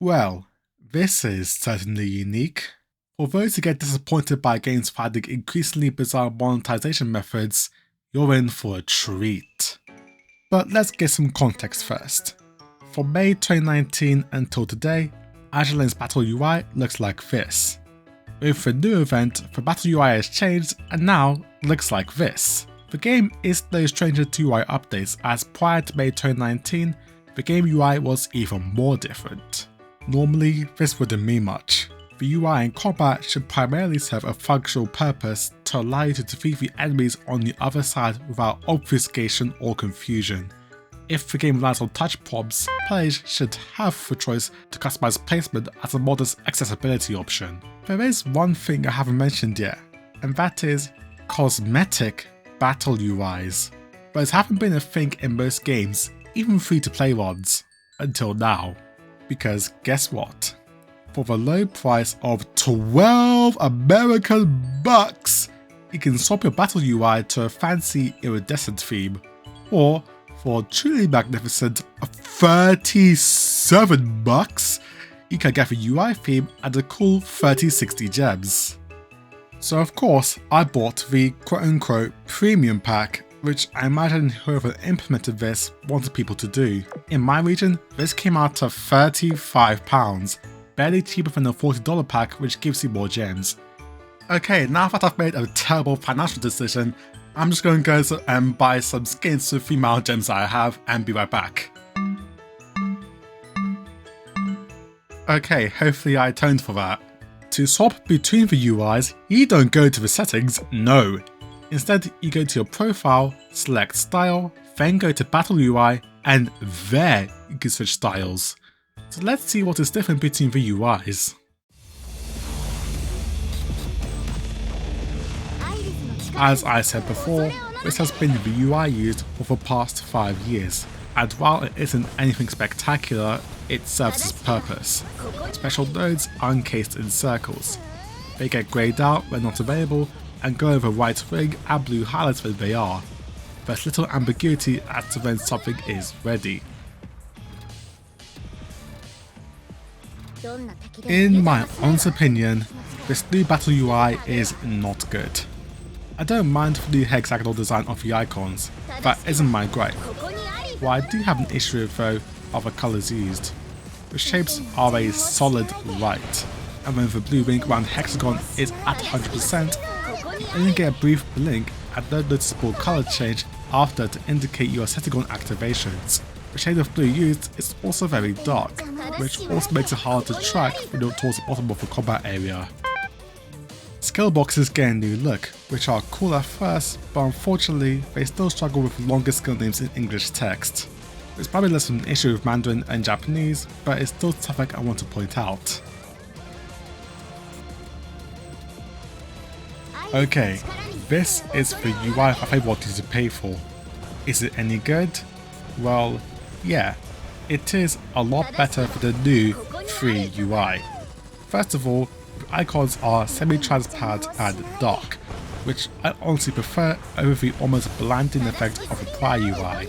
Well, this is certainly unique. For those who get disappointed by games finding increasingly bizarre monetization methods, you're in for a treat. But let's get some context first. From May 2019 until today, Azur's Battle UI looks like this. With the new event, the Battle UI has changed and now looks like this. The game is no stranger to UI updates, as prior to May 2019, the game UI was even more different. Normally, this wouldn't mean much. The UI in combat should primarily serve a functional purpose to allow you to defeat the enemies on the other side without obfuscation or confusion. If the game relies on touch prompts, players should have the choice to customize placement as a modest accessibility option. There is one thing I haven't mentioned yet, and that is cosmetic battle UIs. Those haven't been a thing in most games, even free-to-play ones, until now. Because guess what? For the low price of 12 American bucks, you can swap your battle UI to a fancy iridescent theme, or for a truly magnificent 37 bucks, you can get the UI theme and a cool 3060 gems. So of course, I bought the quote-unquote premium pack, which I imagine whoever implemented this wanted people to do. In my region, this came out to £35, barely cheaper than the $40 pack, which gives you more gems. Okay, now that I've made a terrible financial decision, I'm just going to go and buy some skins to the female gems that I have and be right back. Okay, hopefully I atoned for that. To swap between the UIs, you don't go to the settings, no. Instead, you go to your profile, select style, then go to battle UI, and there you can switch styles. So let's see what is different between the UIs. As I said before, this has been the UI used for the past 5 years, and while it isn't anything spectacular, it serves its purpose. Special nodes are encased in circles. They get greyed out when not available and go over right ring and blue highlights when they are. There's little ambiguity as to when something is ready. In my honest opinion, this new battle UI is not good. I don't mind the hexagonal design of the icons, that isn't my gripe. What I do have an issue with though are the colours used. The shapes are a solid right, and when the blue ring around hexagon is at 100%, you only get a brief blink and no noticeable colour change after to indicate you are setting on activations. The shade of blue used is also very dark, which also makes it hard to track when you're towards the bottom of the combat area. Skill boxes get a new look, which are cool at first, but unfortunately they still struggle with longer skill names in English text. It's probably less of an issue with Mandarin and Japanese, but it's still something I want to point out. Okay, this is the UI I wanted to pay for. Is it any good? Well, yeah, it is a lot better for the new free UI. First of all, the icons are semi-transparent and dark, which I honestly prefer over the almost blinding effect of the prior UI.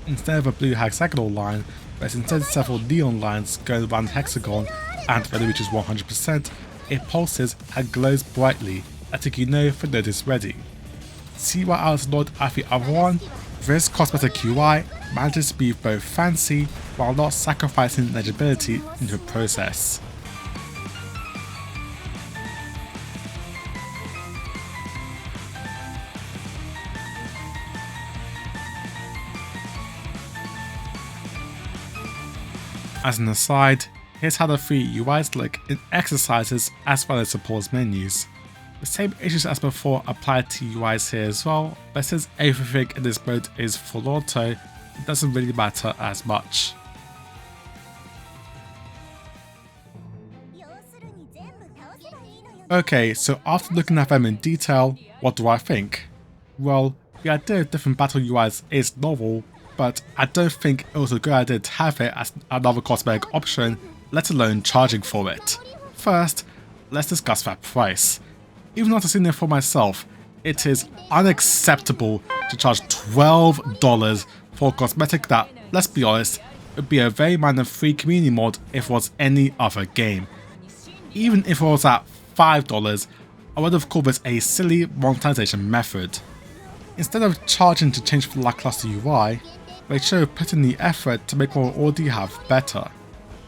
Instead of a blue hexagonal line, there's instead several neon lines going around the hexagon, and when it reaches 100%, it pulses and glows brightly, letting you know the node is ready. See why I was annoyed at the other one? This cosmetic UI manages to be both fancy while not sacrificing legibility in the process. As an aside, here's how the three UIs look in exercises as well as support menus. The same issues as before apply to UIs here as well, but since everything in this mode is full auto, it doesn't really matter as much. Okay, so after looking at them in detail, what do I think? Well, the idea of different battle UIs is novel, but I don't think it was a good idea to have it as another cosmetic option, let alone charging for it. First, let's discuss that price. Even after seeing it for myself, it is unacceptable to charge $12 for a cosmetic that, let's be honest, would be a very minor free community mod if it was any other game. Even if it was at $5, I would have called this a silly monetization method. Instead of charging to change the lackluster UI, they should have put in the effort to make what we already have better.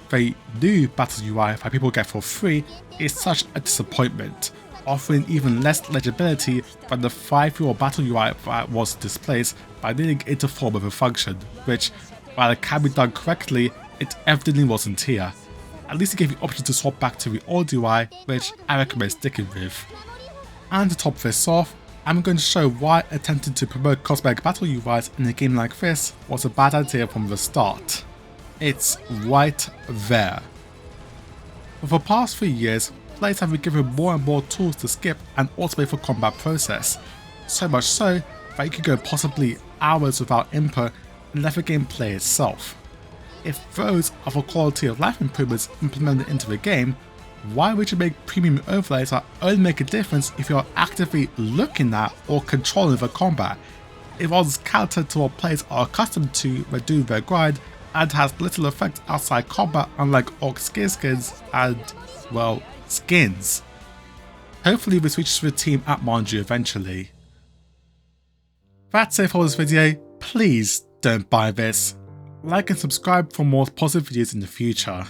The new Battle UI that people get for free is such a disappointment, offering even less legibility than the 5-year-old Battle UI that was displaced by needing it to form of a function, which, while it can be done correctly, it evidently wasn't here. At least it gave you options to swap back to the old UI, which I recommend sticking with. And to top this off, I'm going to show why attempting to promote cosmetic battle UIs in a game like this was a bad idea from the start. It's right there. For the past 3 years, players have been given more and more tools to skip and automate the combat process, so much so that you could go possibly hours without input and let the game play itself. If those are the quality of life improvements implemented into the game, why would you make premium overlays that only make a difference if you are actively looking at or controlling the combat? It runs counter to what players are accustomed to when doing their grind and has little effect outside combat, unlike orc skins and, well, skins. Hopefully this reaches the team at Manju eventually. That's it for this video. Please don't buy this. Like and subscribe for more positive videos in the future.